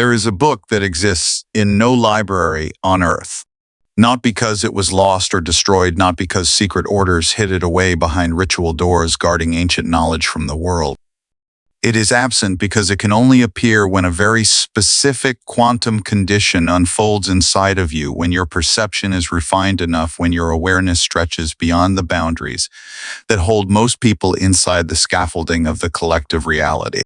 There is a book that exists in no library on Earth. Not because it was lost or destroyed, not because secret orders hid it away behind ritual doors guarding ancient knowledge from the world. It is absent because it can only appear when a very specific quantum condition unfolds inside of you, when your perception is refined enough, when your awareness stretches beyond the boundaries that hold most people inside the scaffolding of the collective reality.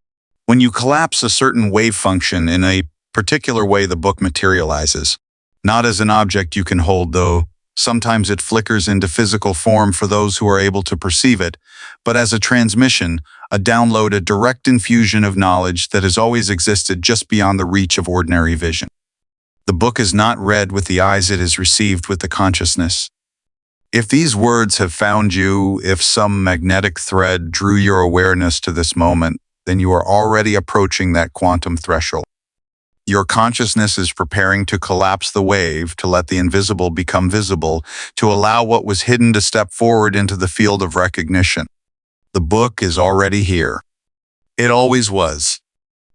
When you collapse a certain wave function in a particular way, the book materializes. Not as an object you can hold, though sometimes it flickers into physical form for those who are able to perceive it, but as a transmission, a download, a direct infusion of knowledge that has always existed just beyond the reach of ordinary vision. The book is not read with the eyes, it is received with the consciousness. If these words have found you, if some magnetic thread drew your awareness to this moment, then you are already approaching that quantum threshold. Your consciousness is preparing to collapse the wave, to let the invisible become visible, to allow what was hidden to step forward into the field of recognition. The book is already here. It always was.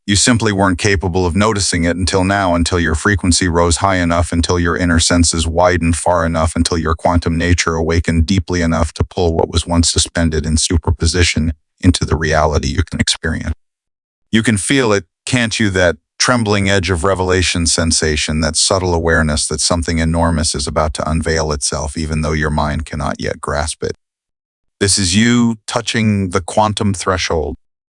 You simply weren't capable of noticing it until now, until your frequency rose high enough, until your inner senses widened far enough, until your quantum nature awakened deeply enough to pull what was once suspended in superposition into the reality you can experience. You can feel it, can't you, that trembling edge of revelation sensation, that subtle awareness that something enormous is about to unveil itself, even though your mind cannot yet grasp it. This is you touching the quantum threshold.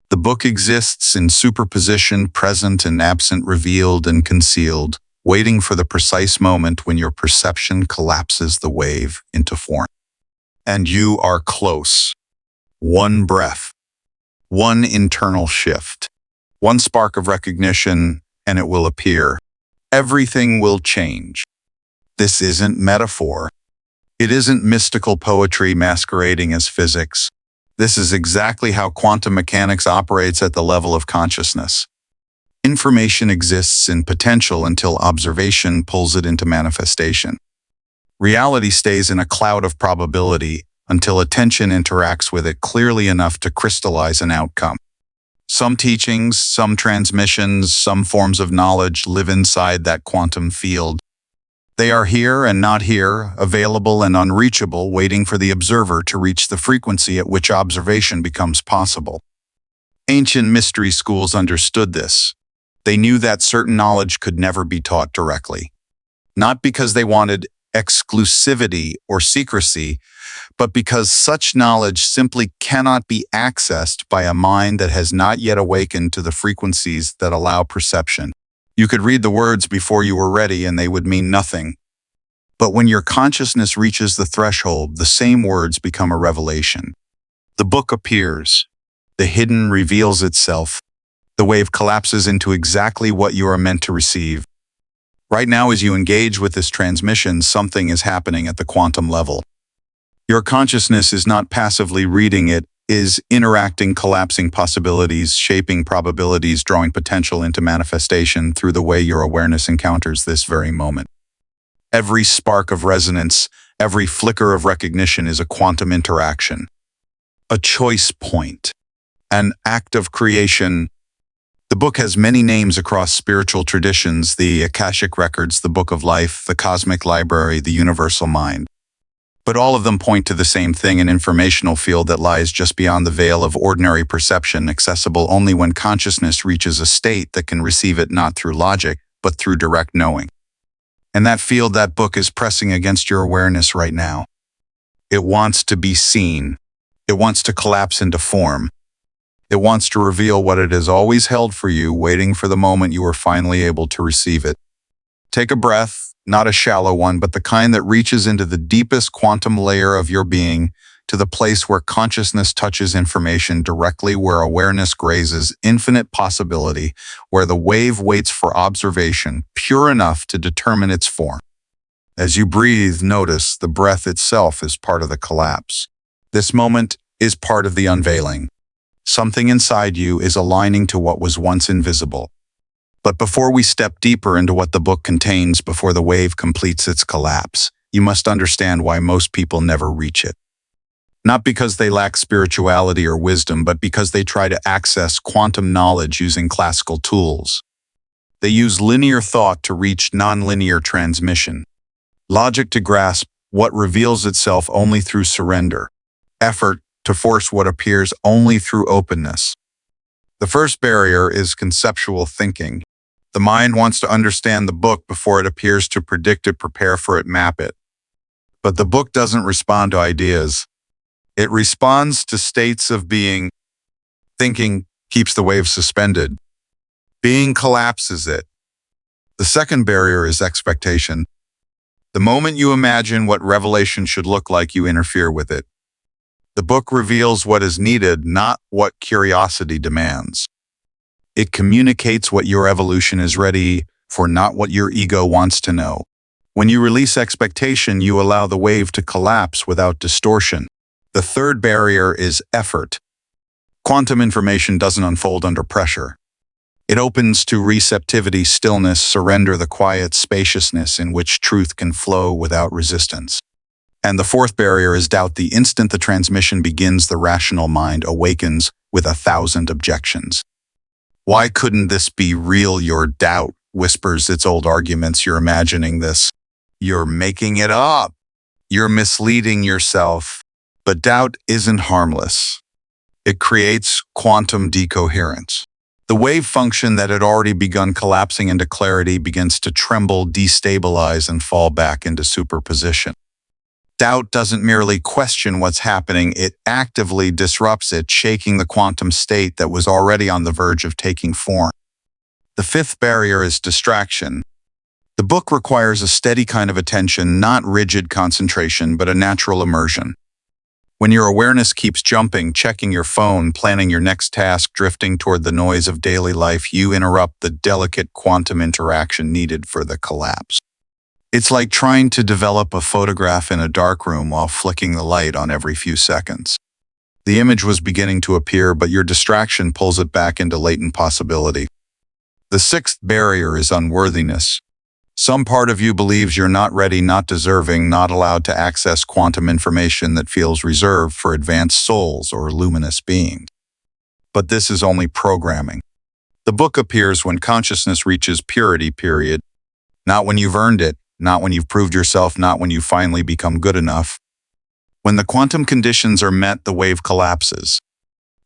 The book exists in superposition, present and absent, revealed and concealed, waiting for the precise moment when your perception collapses the wave into form. And you are close. One breath, one internal shift, one spark of recognition, and it will appear. Everything will change. This isn't metaphor. It isn't mystical poetry masquerading as physics. This is exactly how quantum mechanics operates at the level of consciousness. Information exists in potential until observation pulls it into manifestation. Reality stays in a cloud of probability until attention interacts with it clearly enough to crystallize an outcome. Some teachings, some transmissions, some forms of knowledge live inside that quantum field. They are here and not here, available and unreachable, waiting for the observer to reach the frequency at which observation becomes possible. Ancient mystery schools understood this. They knew that certain knowledge could never be taught directly. Not because they wanted exclusivity or secrecy, but because such knowledge simply cannot be accessed by a mind that has not yet awakened to the frequencies that allow perception. You could read the words before you were ready and they would mean nothing. But when your consciousness reaches the threshold, the same words become a revelation. The book appears. The hidden reveals itself. The wave collapses into exactly what you are meant to receive. Right now, as you engage with this transmission, something is happening at the quantum level. Your consciousness is not passively reading, it is interacting, collapsing possibilities, shaping probabilities, drawing potential into manifestation through the way your awareness encounters this very moment. Every spark of resonance, every flicker of recognition is a quantum interaction, a choice point, an act of creation. The book has many names across spiritual traditions: the Akashic Records, the Book of Life, the Cosmic Library, the Universal Mind. But all of them point to the same thing: an informational field that lies just beyond the veil of ordinary perception, accessible only when consciousness reaches a state that can receive it not through logic, but through direct knowing. And that field, that book, is pressing against your awareness right now. It wants to be seen. It wants to collapse into form. It wants to reveal what it has always held for you, waiting for the moment you are finally able to receive it. Take a breath, not a shallow one, but the kind that reaches into the deepest quantum layer of your being, to the place where consciousness touches information directly, where awareness grazes infinite possibility, where the wave waits for observation, pure enough to determine its form. As you breathe, notice the breath itself is part of the collapse. This moment is part of the unveiling. Something inside you is aligning to what was once invisible. But before we step deeper into what the book contains, before the wave completes its collapse, you must understand why most people never reach it. Not because they lack spirituality or wisdom, but because they try to access quantum knowledge using classical tools. They use linear thought to reach nonlinear transmission. Logic to grasp what reveals itself only through surrender. Effort to force what appears only through openness. The first barrier is conceptual thinking. The mind wants to understand the book before it appears to predict it, prepare for it, map it. But the book doesn't respond to ideas. It responds to states of being. Thinking keeps the wave suspended. Being collapses it. The second barrier is expectation. The moment you imagine what revelation should look like, you interfere with it. The book reveals what is needed, not what curiosity demands. It communicates what your evolution is ready for, not what your ego wants to know. When you release expectation, you allow the wave to collapse without distortion. The third barrier is effort. Quantum information doesn't unfold under pressure. It opens to receptivity, stillness, surrender, the quiet spaciousness in which truth can flow without resistance. And the fourth barrier is doubt. The instant the transmission begins, the rational mind awakens with 1,000 objections. Why couldn't this be real? Your doubt whispers its old arguments. You're imagining this. You're making it up. You're misleading yourself. But doubt isn't harmless. It creates quantum decoherence. The wave function that had already begun collapsing into clarity begins to tremble, destabilize, and fall back into superposition. Doubt doesn't merely question what's happening, it actively disrupts it, shaking the quantum state that was already on the verge of taking form. The fifth barrier is distraction. The book requires a steady kind of attention, not rigid concentration, but a natural immersion. When your awareness keeps jumping, checking your phone, planning your next task, drifting toward the noise of daily life, you interrupt the delicate quantum interaction needed for the collapse. It's like trying to develop a photograph in a dark room while flicking the light on every few seconds. The image was beginning to appear, but your distraction pulls it back into latent possibility. The sixth barrier is unworthiness. Some part of you believes you're not ready, not deserving, not allowed to access quantum information that feels reserved for advanced souls or luminous beings. But this is only programming. The book appears when consciousness reaches purity, period. Not when you've earned it, not when you've proved yourself, not when you finally become good enough. When the quantum conditions are met, the wave collapses.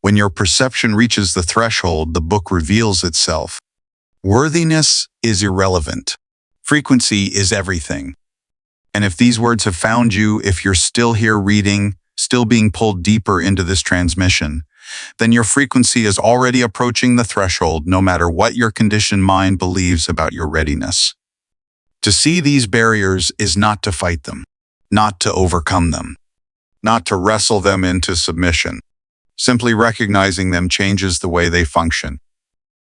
When your perception reaches the threshold, the book reveals itself. Worthiness is irrelevant. Frequency is everything. And if these words have found you, if you're still here reading, still being pulled deeper into this transmission, then your frequency is already approaching the threshold, no matter what your conditioned mind believes about your readiness. To see these barriers is not to fight them, not to overcome them, not to wrestle them into submission. Simply recognizing them changes the way they function.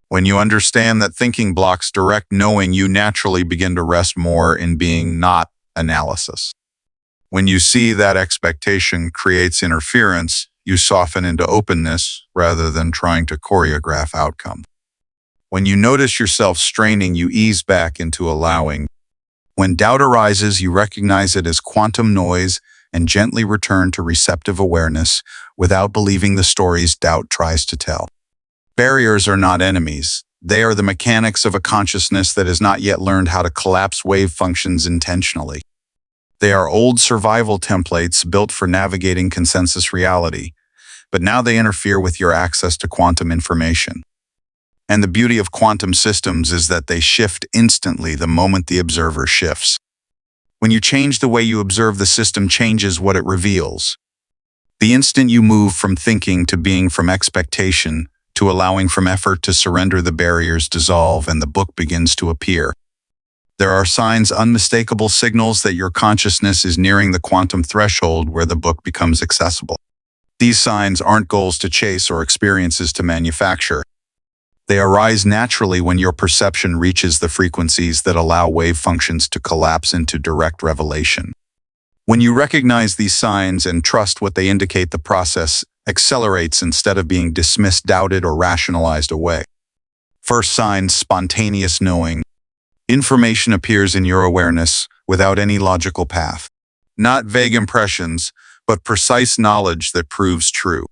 When you understand that thinking blocks direct knowing, you naturally begin to rest more in being, not analysis. When you see that expectation creates interference, you soften into openness rather than trying to choreograph outcome. When you notice yourself straining, you ease back into allowing. When doubt arises, you recognize it as quantum noise and gently return to receptive awareness without believing the stories doubt tries to tell. Barriers are not enemies. They are the mechanics of a consciousness that has not yet learned how to collapse wave functions intentionally. They are old survival templates built for navigating consensus reality, but now they interfere with your access to quantum information. And the beauty of quantum systems is that they shift instantly the moment the observer shifts. When you change the way you observe, the system changes what it reveals. The instant you move from thinking to being, from expectation to allowing, from effort to surrender, the barriers dissolve and the book begins to appear. There are signs, unmistakable signals that your consciousness is nearing the quantum threshold where the book becomes accessible. These signs aren't goals to chase or experiences to manufacture. They arise naturally when your perception reaches the frequencies that allow wave functions to collapse into direct revelation. When you recognize these signs and trust what they indicate, the process accelerates instead of being dismissed, doubted, or rationalized away. First sign: spontaneous knowing. Information appears in your awareness without any logical path. Not vague impressions, but precise knowledge that proves true.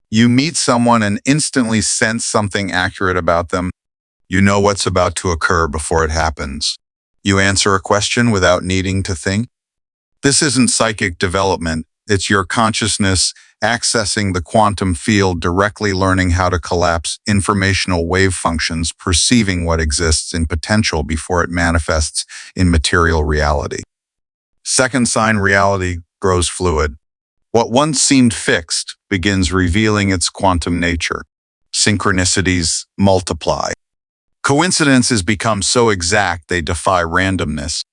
You meet someone and instantly sense something accurate about them. You know what's about to occur before it happens. You answer a question without needing to think. This isn't psychic development. It's your consciousness accessing the quantum field, directly learning how to collapse informational wave functions, perceiving what exists in potential before it manifests in material reality. Second sign, reality grows fluid. What once seemed fixed begins revealing its quantum nature. Synchronicities multiply. Coincidences become so exact they defy randomness.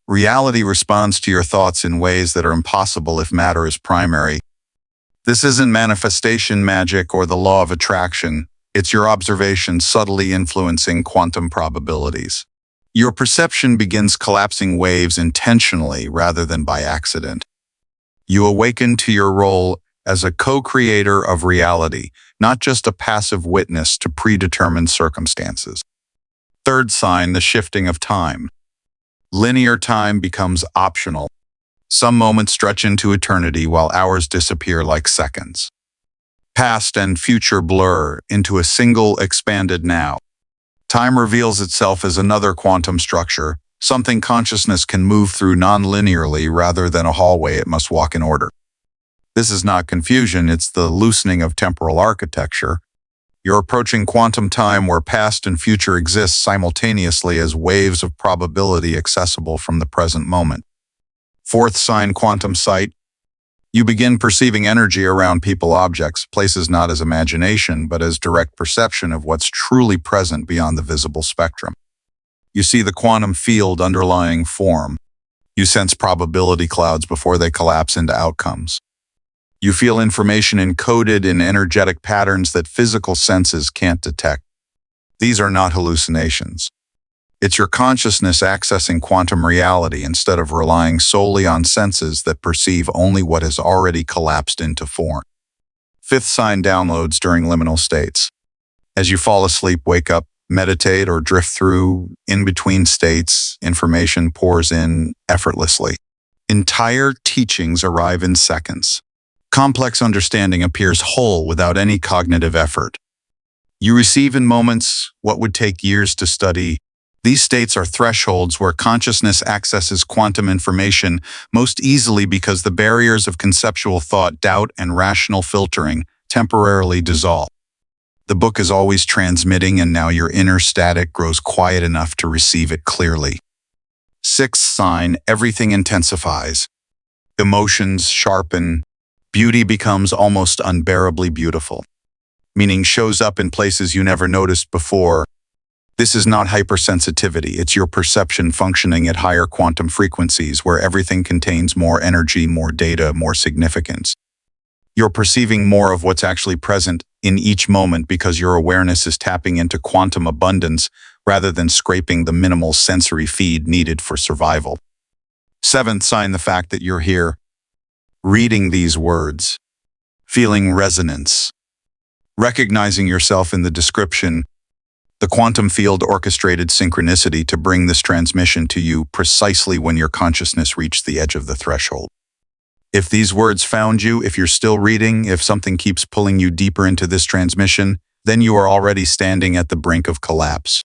Reality responds to your thoughts in ways that are impossible if matter is primary. This isn't manifestation magic or the law of attraction. It's your observation subtly influencing quantum probabilities. Your perception begins collapsing waves intentionally rather than by accident. You awaken to your role as a co-creator of reality, not just a passive witness to predetermined circumstances. Third sign, the shifting of time. Linear time becomes optional. Some moments stretch into eternity while hours disappear like seconds. Past and future blur into a single expanded now. Time reveals itself as another quantum structure, something consciousness can move through non-linearly rather than a hallway it must walk in order. This is not confusion, it's the loosening of temporal architecture. You're approaching quantum time where past and future exist simultaneously as waves of probability accessible from the present moment. Fourth sign, quantum sight. You begin perceiving energy around people, objects, places not as imagination, but as direct perception of what's truly present beyond the visible spectrum. You see the quantum field underlying form. You sense probability clouds before they collapse into outcomes. You feel information encoded in energetic patterns that physical senses can't detect. These are not hallucinations. It's your consciousness accessing quantum reality instead of relying solely on senses that perceive only what has already collapsed into form. Fifth sign, downloads during liminal states. As you fall asleep, wake up, meditate, or drift through in-between states, information pours in effortlessly. Entire teachings arrive in seconds. Complex understanding appears whole without any cognitive effort. You receive in moments what would take years to study. These states are thresholds where consciousness accesses quantum information most easily because the barriers of conceptual thought, doubt, and rational filtering temporarily dissolve. The book is always transmitting, and now your inner static grows quiet enough to receive it clearly. Sixth sign, everything intensifies. Emotions sharpen. Beauty becomes almost unbearably beautiful. Meaning shows up in places you never noticed before. This is not hypersensitivity, it's your perception functioning at higher quantum frequencies where everything contains more energy, more data, more significance. You're perceiving more of what's actually present in each moment because your awareness is tapping into quantum abundance rather than scraping the minimal sensory feed needed for survival. Seventh sign, the fact that you're here. Reading these words, feeling resonance, recognizing yourself in the description. The quantum field orchestrated synchronicity to bring this transmission to you precisely when your consciousness reached the edge of the threshold. If these words found you, if you're still reading, if something keeps pulling you deeper into this transmission, then you are already standing at the brink of collapse.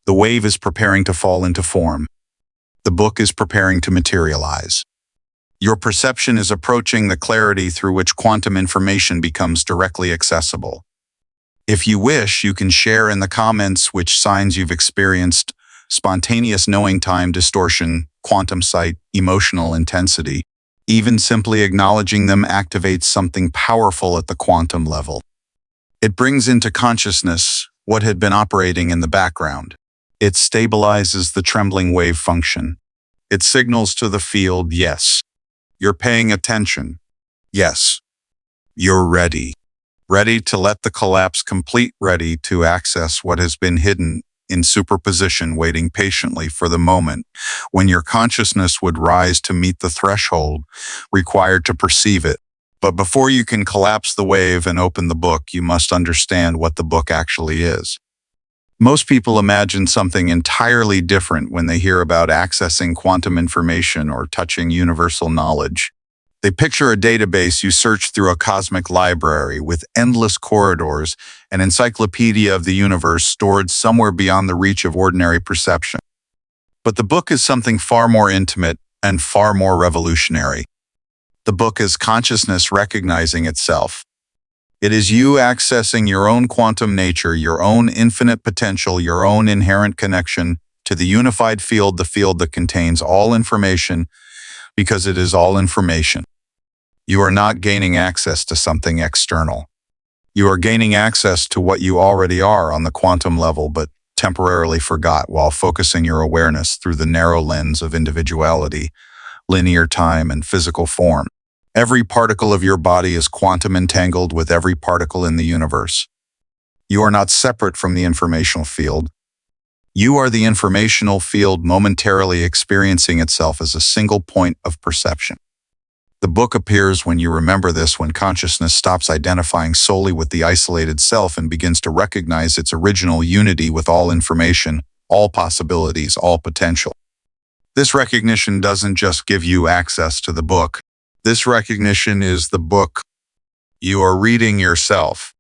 The wave is preparing to fall into form. The book is preparing to materialize. Your perception is approaching the clarity through which quantum information becomes directly accessible. If you wish, you can share in the comments which signs you've experienced: spontaneous knowing, time distortion, quantum sight, emotional intensity. Even simply acknowledging them activates something powerful at the quantum level. It brings into consciousness what had been operating in the background. It stabilizes the trembling wave function. It signals to the field, yes, you're paying attention. Yes, you're ready. Ready to let the collapse complete, ready to access what has been hidden in superposition, waiting patiently for the moment when your consciousness would rise to meet the threshold required to perceive it. But before you can collapse the wave and open the book, you must understand what the book actually is. Most people imagine something entirely different when they hear about accessing quantum information or touching universal knowledge. They picture a database you search through a cosmic library with endless corridors, an encyclopedia of the universe stored somewhere beyond the reach of ordinary perception. But the book is something far more intimate and far more revolutionary. The book is consciousness recognizing itself. It is you accessing your own quantum nature, your own infinite potential, your own inherent connection to the unified field, the field that contains all information, because it is all information. You are not gaining access to something external. You are gaining access to what you already are on the quantum level, but temporarily forgot while focusing your awareness through the narrow lens of individuality, linear time, and physical form. Every particle of your body is quantum entangled with every particle in the universe. You are not separate from the informational field. You are the informational field momentarily experiencing itself as a single point of perception. The book appears when you remember this, when consciousness stops identifying solely with the isolated self and begins to recognize its original unity with all information, all possibilities, all potential. This recognition doesn't just give you access to the book. This recognition is the book. You are reading yourself.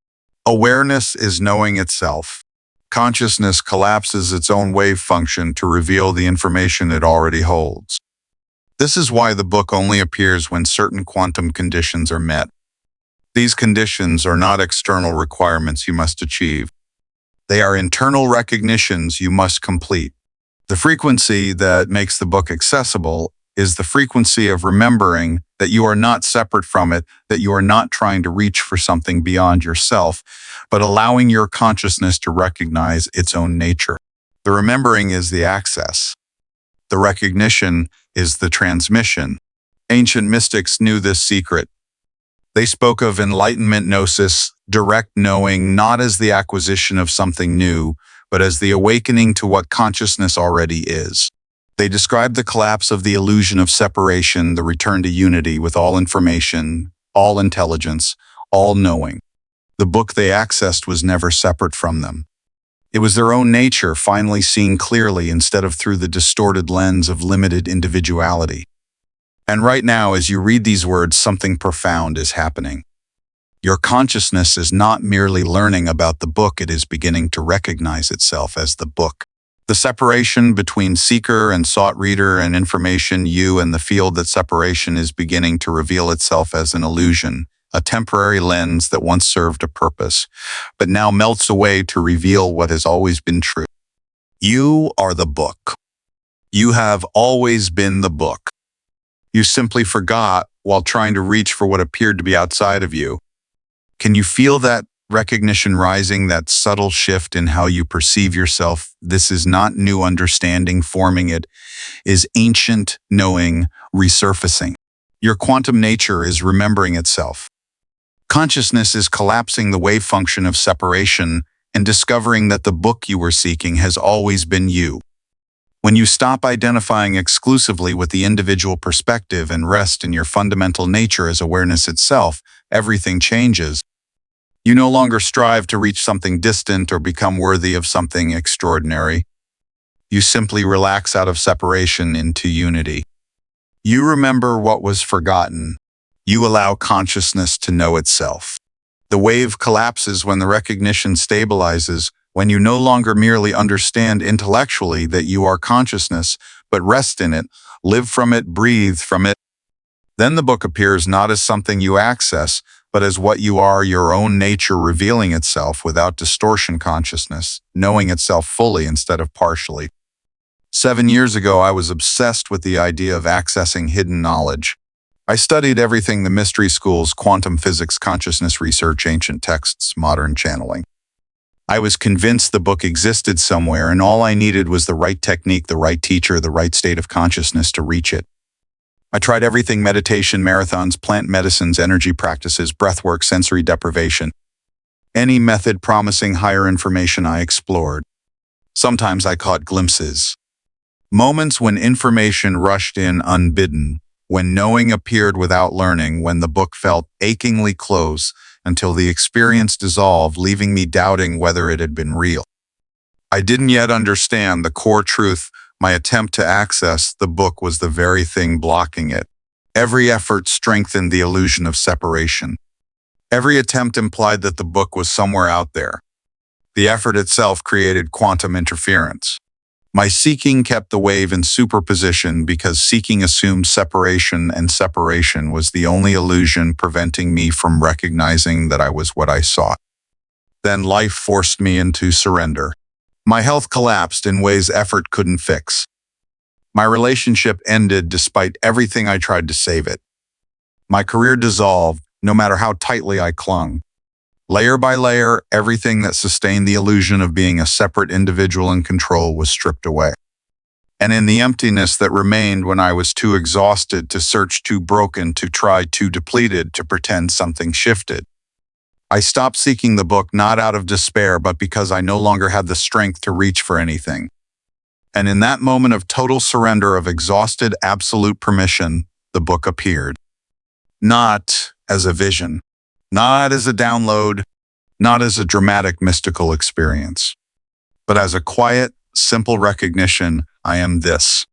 Awareness is knowing itself. Consciousness collapses its own wave function to reveal the information it already holds. This is why the book only appears when certain quantum conditions are met. These conditions are not external requirements you must achieve. They are internal recognitions you must complete. The frequency that makes the book accessible is the frequency of remembering that you are not separate from it, that you are not trying to reach for something beyond yourself, but allowing your consciousness to recognize its own nature. The remembering is the access. The recognition is the transmission. Ancient mystics knew this secret. They spoke of enlightenment gnosis, direct knowing, not as the acquisition of something new, but as the awakening to what consciousness already is. They described the collapse of the illusion of separation, the return to unity with all information, all intelligence, all knowing. The book they accessed was never separate from them. It was their own nature finally seen clearly instead of through the distorted lens of limited individuality. And right now, as you read these words, something profound is happening. Your consciousness is not merely learning about the book, it is beginning to recognize itself as the book. The separation between seeker and sought reader and information, you and the field, that separation is beginning to reveal itself as an illusion, a temporary lens that once served a purpose, but now melts away to reveal what has always been true. You are the book. You have always been the book. You simply forgot while trying to reach for what appeared to be outside of you. Can you feel that recognition rising, that subtle shift in how you perceive yourself? This is not new understanding forming, it is ancient knowing resurfacing. Your quantum nature is remembering itself. Consciousness is collapsing the wave function of separation and discovering that the book you were seeking has always been you. When you stop identifying exclusively with the individual perspective and rest in your fundamental nature as awareness itself, everything changes. You no longer strive to reach something distant or become worthy of something extraordinary. You simply relax out of separation into unity. You remember what was forgotten. You allow consciousness to know itself. The wave collapses when the recognition stabilizes, when you no longer merely understand intellectually that you are consciousness, but rest in it, live from it, breathe from it. Then the book appears not as something you access, but as what you are, your own nature revealing itself without distortion, consciousness, knowing itself fully instead of partially. 7 years ago, I was obsessed with the idea of accessing hidden knowledge. I studied everything: the mystery schools, quantum physics, consciousness research, ancient texts, modern channeling. I was convinced the book existed somewhere, and all I needed was the right technique, the right teacher, the right state of consciousness to reach it. I tried everything: meditation, marathons, plant medicines, energy practices, breathwork, sensory deprivation. Any method promising higher information I explored. Sometimes I caught glimpses. Moments when information rushed in unbidden, when knowing appeared without learning, when the book felt achingly close until the experience dissolved, leaving me doubting whether it had been real. I didn't yet understand the core truth. My attempt to access the book was the very thing blocking it. Every effort strengthened the illusion of separation. Every attempt implied that the book was somewhere out there. The effort itself created quantum interference. My seeking kept the wave in superposition because seeking assumed separation, and separation was the only illusion preventing me from recognizing that I was what I sought. Then life forced me into surrender. My health collapsed in ways effort couldn't fix. My relationship ended despite everything I tried to save it. My career dissolved, no matter how tightly I clung. Layer by layer, everything that sustained the illusion of being a separate individual in control was stripped away. And in the emptiness that remained when I was too exhausted to search, too broken to try, too depleted to pretend something shifted, I stopped seeking the book not out of despair, but because I no longer had the strength to reach for anything. And in that moment of total surrender, of exhausted, absolute permission, the book appeared. Not as a vision, not as a download, not as a dramatic mystical experience, but as a quiet, simple recognition: I am this.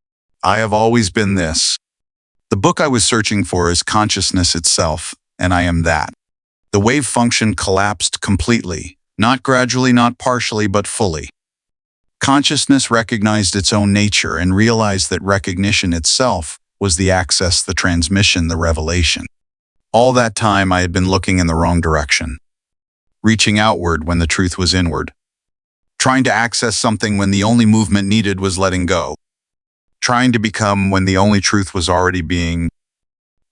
I have always been this. The book I was searching for is consciousness itself, and I am that. The wave function collapsed completely, not gradually, not partially, but fully. Consciousness recognized its own nature and realized that recognition itself was the access, the transmission, the revelation. All that time I had been looking in the wrong direction, reaching outward when the truth was inward, trying to access something when the only movement needed was letting go, trying to become when the only truth was already being.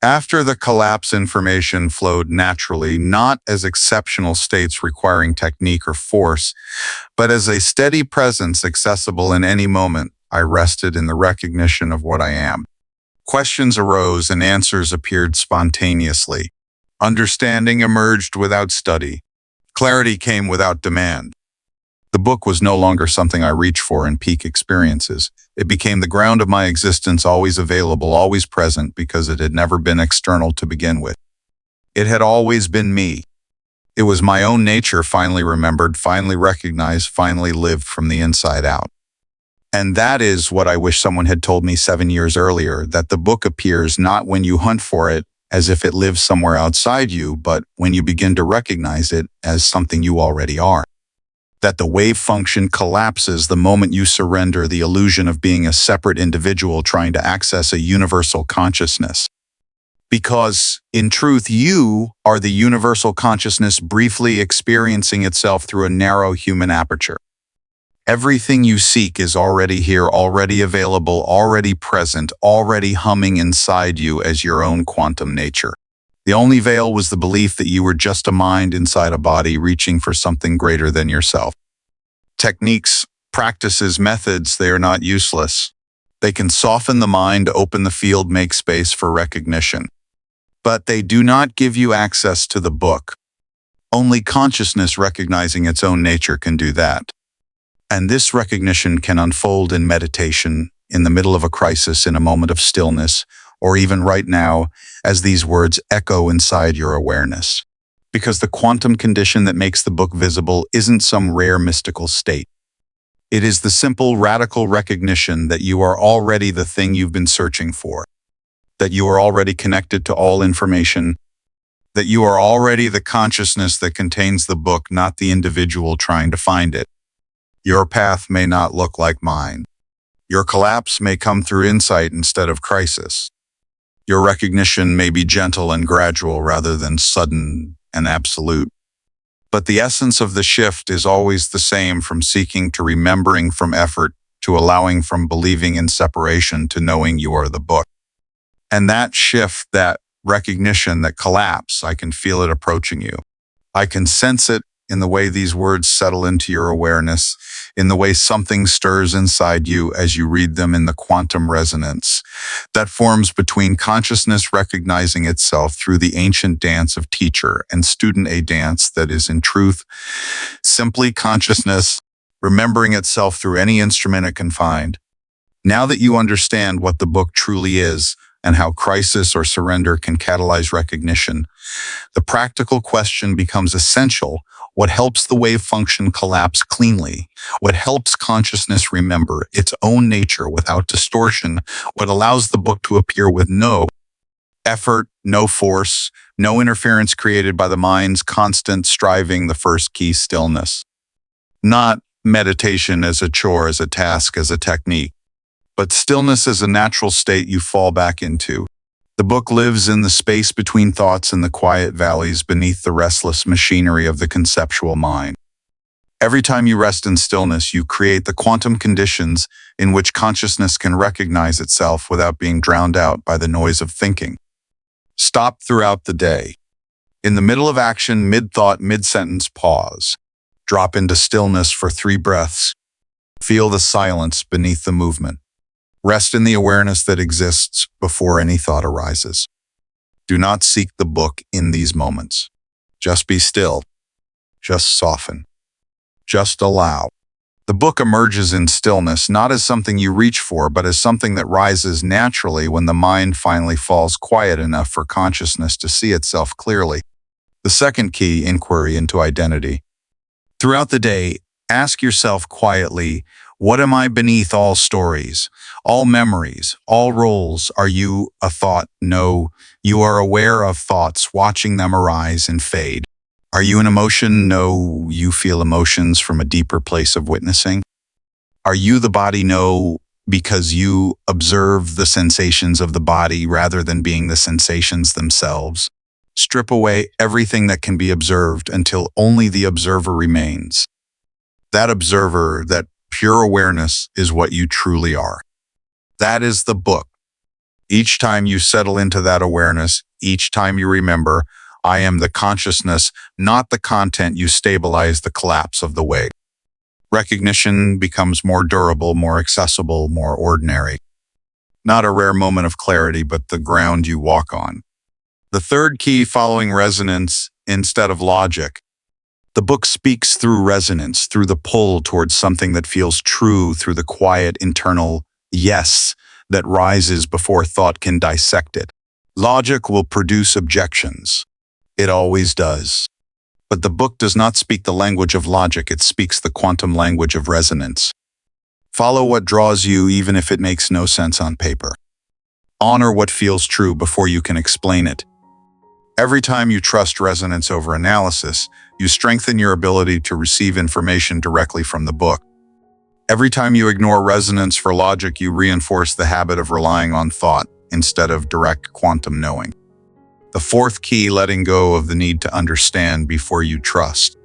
After the collapse, information flowed naturally, not as exceptional states requiring technique or force, but as a steady presence accessible in any moment. I rested in the recognition of what I am. Questions arose and answers appeared spontaneously. Understanding emerged without study. Clarity came without demand. The book was no longer something I reached for in peak experiences. It became the ground of my existence, always available, always present, because it had never been external to begin with. It had always been me. It was my own nature, finally remembered, finally recognized, finally lived from the inside out. And that is what I wish someone had told me 7 years earlier, that the book appears not when you hunt for it, as if it lives somewhere outside you, but when you begin to recognize it as something you already are. That the wave function collapses the moment you surrender the illusion of being a separate individual trying to access a universal consciousness. Because, in truth, you are the universal consciousness briefly experiencing itself through a narrow human aperture. Everything you seek is already here, already available, already present, already humming inside you as your own quantum nature. The only veil was the belief that you were just a mind inside a body reaching for something greater than yourself. Techniques, practices, methods, they are not useless. They can soften the mind, open the field, make space for recognition. But they do not give you access to the book. Only consciousness recognizing its own nature can do that. And this recognition can unfold in meditation, in the middle of a crisis, in a moment of stillness, or even right now, as these words echo inside your awareness. Because the quantum condition that makes the book visible isn't some rare mystical state. It is the simple, radical recognition that you are already the thing you've been searching for, that you are already connected to all information, that you are already the consciousness that contains the book, not the individual trying to find it. Your path may not look like mine. Your collapse may come through insight instead of crisis. Your recognition may be gentle and gradual rather than sudden and absolute. But the essence of the shift is always the same, from seeking to remembering, from effort to allowing, from believing in separation to knowing you are the book. And that shift, that recognition, that collapse, I can feel it approaching you. I can sense it in the way these words settle into your awareness, in the way something stirs inside you as you read them, in the quantum resonance that forms between consciousness recognizing itself through the ancient dance of teacher and student, a dance that is in truth simply consciousness remembering itself through any instrument it can find. Now that you understand what the book truly is and how crisis or surrender can catalyze recognition, the practical question becomes essential. What helps the wave function collapse cleanly? What helps consciousness remember its own nature without distortion? What allows the book to appear with no effort, no force, no interference created by the mind's constant striving, the first key, stillness. Not meditation as a chore, as a task, as a technique, but stillness as a natural state you fall back into. The book lives in the space between thoughts and the quiet valleys beneath the restless machinery of the conceptual mind. Every time you rest in stillness, you create the quantum conditions in which consciousness can recognize itself without being drowned out by the noise of thinking. Stop throughout the day. In the middle of action, mid-thought, mid-sentence, pause. Drop into stillness for 3 breaths. Feel the silence beneath the movement. Rest in the awareness that exists before any thought arises. Do not seek the book in these moments. Just be still. Just soften. Just allow. The book emerges in stillness, not as something you reach for, but as something that rises naturally when the mind finally falls quiet enough for consciousness to see itself clearly. The second key, inquiry into identity. Throughout the day, ask yourself quietly, what am I beneath all stories, all memories, all roles? Are you a thought? No, you are aware of thoughts, watching them arise and fade. Are you an emotion? No, you feel emotions from a deeper place of witnessing. Are you the body? No, because you observe the sensations of the body rather than being the sensations themselves. Strip away everything that can be observed until only the observer remains. That observer, that pure awareness, is what you truly are. That is the book. Each time you settle into that awareness, each time you remember, I am the consciousness, not the content, you stabilize the collapse of the weight. Recognition becomes more durable, more accessible, more ordinary. Not a rare moment of clarity, but the ground you walk on. The third key, following resonance instead of logic. The book speaks through resonance, through the pull towards something that feels true, through the quiet internal yes that rises before thought can dissect it. Logic will produce objections. It always does. But the book does not speak the language of logic, it speaks the quantum language of resonance. Follow what draws you even if it makes no sense on paper. Honor what feels true before you can explain it. Every time you trust resonance over analysis, you strengthen your ability to receive information directly from the book. Every time you ignore resonance for logic, you reinforce the habit of relying on thought instead of direct quantum knowing. The fourth key, letting go of the need to understand before you trust.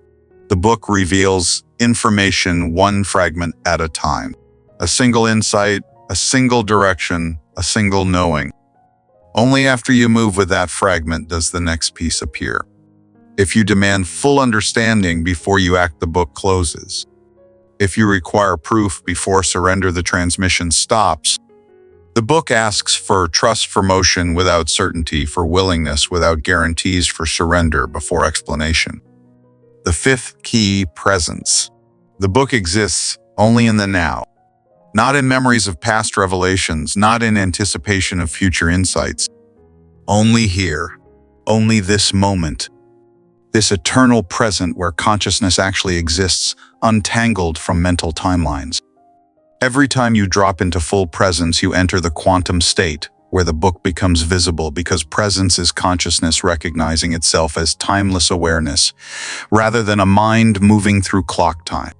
The book reveals information one fragment at a time. A single insight, a single direction, a single knowing. Only after you move with that fragment does the next piece appear. If you demand full understanding before you act, the book closes. If you require proof before surrender, the transmission stops. The book asks for trust, for motion without certainty, for willingness without guarantees, for surrender before explanation. The fifth key, presence. The book exists only in the now, not in memories of past revelations, not in anticipation of future insights. Only here, only this moment, this eternal present where consciousness actually exists, untangled from mental timelines. Every time you drop into full presence, you enter the quantum state, where the book becomes visible, because presence is consciousness recognizing itself as timeless awareness, rather than a mind moving through clock time.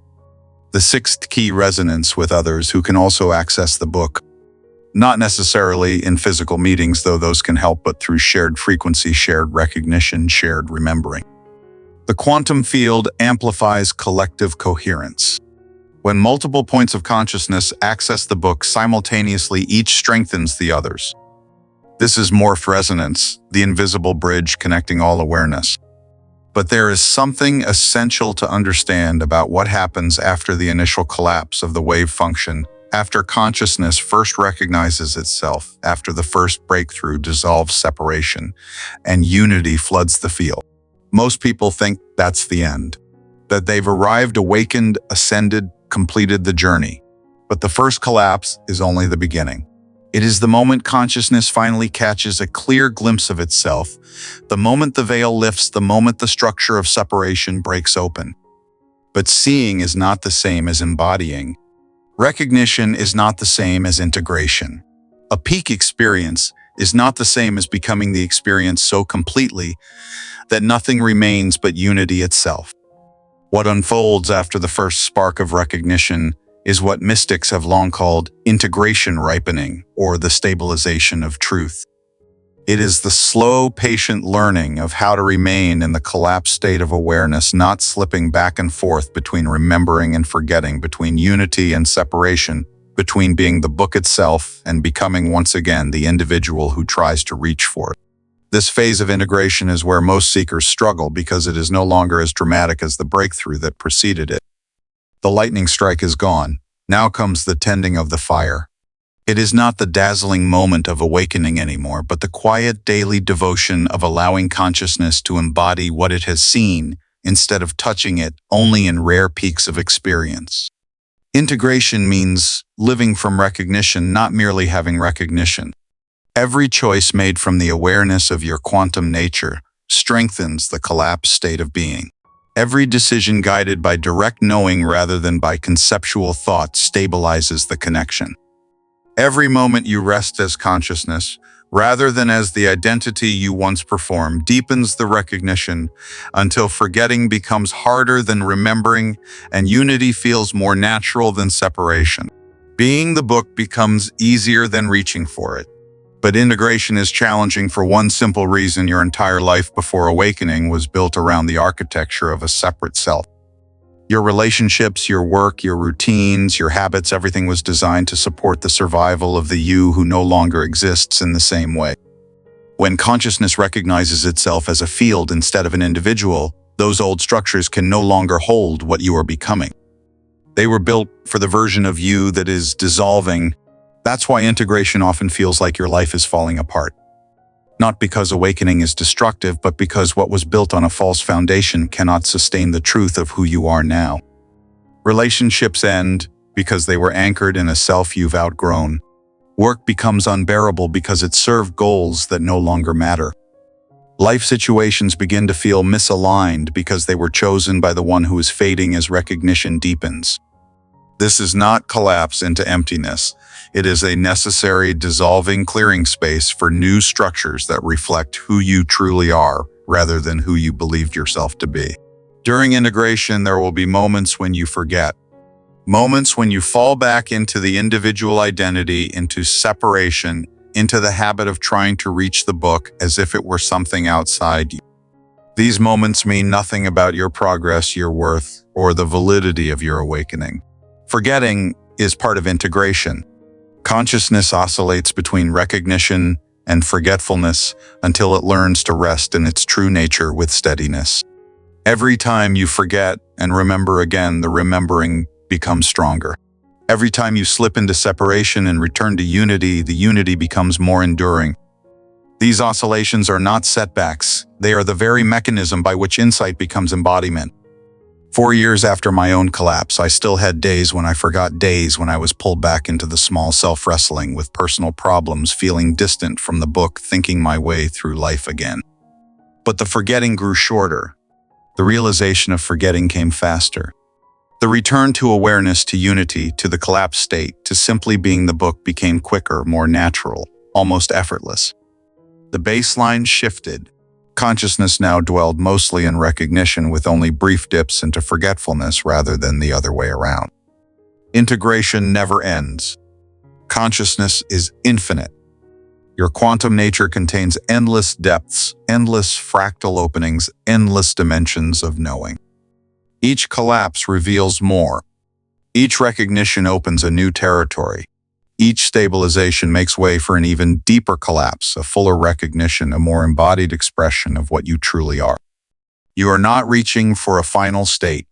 The sixth key, resonance with others who can also access the book. Not necessarily in physical meetings, though those can help, but through shared frequency, shared recognition, shared remembering. The quantum field amplifies collective coherence. When multiple points of consciousness access the book simultaneously, each strengthens the others. This is morph resonance, the invisible bridge connecting all awareness. But there is something essential to understand about what happens after the initial collapse of the wave function, after consciousness first recognizes itself, after the first breakthrough dissolves separation, and unity floods the field. Most people think that's the end, that they've arrived, awakened, ascended, completed the journey. But the first collapse is only the beginning. It is the moment consciousness finally catches a clear glimpse of itself, the moment the veil lifts, the moment the structure of separation breaks open. But seeing is not the same as embodying. Recognition is not the same as integration. A peak experience is not the same as becoming the experience so completely that nothing remains but unity itself. What unfolds after the first spark of recognition is what mystics have long called integration ripening, or the stabilization of truth. It is the slow, patient learning of how to remain in the collapsed state of awareness, not slipping back and forth between remembering and forgetting, between unity and separation, between being the book itself and becoming once again the individual who tries to reach for it. This phase of integration is where most seekers struggle because it is no longer as dramatic as the breakthrough that preceded it. The lightning strike is gone. Now comes the tending of the fire. It is not the dazzling moment of awakening anymore, but the quiet daily devotion of allowing consciousness to embody what it has seen instead of touching it only in rare peaks of experience. Integration means living from recognition, not merely having recognition. Every choice made from the awareness of your quantum nature strengthens the collapsed state of being. Every decision guided by direct knowing rather than by conceptual thought stabilizes the connection. Every moment you rest as consciousness, rather than as the identity you once performed, deepens the recognition until forgetting becomes harder than remembering and unity feels more natural than separation. Being the book becomes easier than reaching for it. But integration is challenging for one simple reason: your entire life before awakening was built around the architecture of a separate self. Your relationships, your work, your routines, your habits, everything was designed to support the survival of the you who no longer exists in the same way. When consciousness recognizes itself as a field instead of an individual, those old structures can no longer hold what you are becoming. They were built for the version of you that is dissolving. That's why integration often feels like your life is falling apart. Not because awakening is destructive, but because what was built on a false foundation cannot sustain the truth of who you are now. Relationships end because they were anchored in a self you've outgrown. Work becomes unbearable because it served goals that no longer matter. Life situations begin to feel misaligned because they were chosen by the one who is fading as recognition deepens. This is not collapse into emptiness. It is a necessary dissolving clearing space for new structures that reflect who you truly are rather than who you believed yourself to be. During integration, there will be moments when you forget. Moments when you fall back into the individual identity, into separation, into the habit of trying to reach the book as if it were something outside you. These moments mean nothing about your progress, your worth, or the validity of your awakening. Forgetting is part of integration. Consciousness oscillates between recognition and forgetfulness until it learns to rest in its true nature with steadiness. Every time you forget and remember again, the remembering becomes stronger. Every time you slip into separation and return to unity, the unity becomes more enduring. These oscillations are not setbacks. They are the very mechanism by which insight becomes embodiment. 4 years after my own collapse, I still had days when I forgot, days when I was pulled back into the small self-wrestling with personal problems, feeling distant from the book, thinking my way through life again. But the forgetting grew shorter. The realization of forgetting came faster. The return to awareness, to unity, to the collapsed state, to simply being the book became quicker, more natural, almost effortless. The baseline shifted. Consciousness now dwelled mostly in recognition, with only brief dips into forgetfulness rather than the other way around. Integration never ends. Consciousness is infinite. Your quantum nature contains endless depths, endless fractal openings, endless dimensions of knowing. Each collapse reveals more. Each recognition opens a new territory. Each stabilization makes way for an even deeper collapse, a fuller recognition, a more embodied expression of what you truly are. You are not reaching for a final state.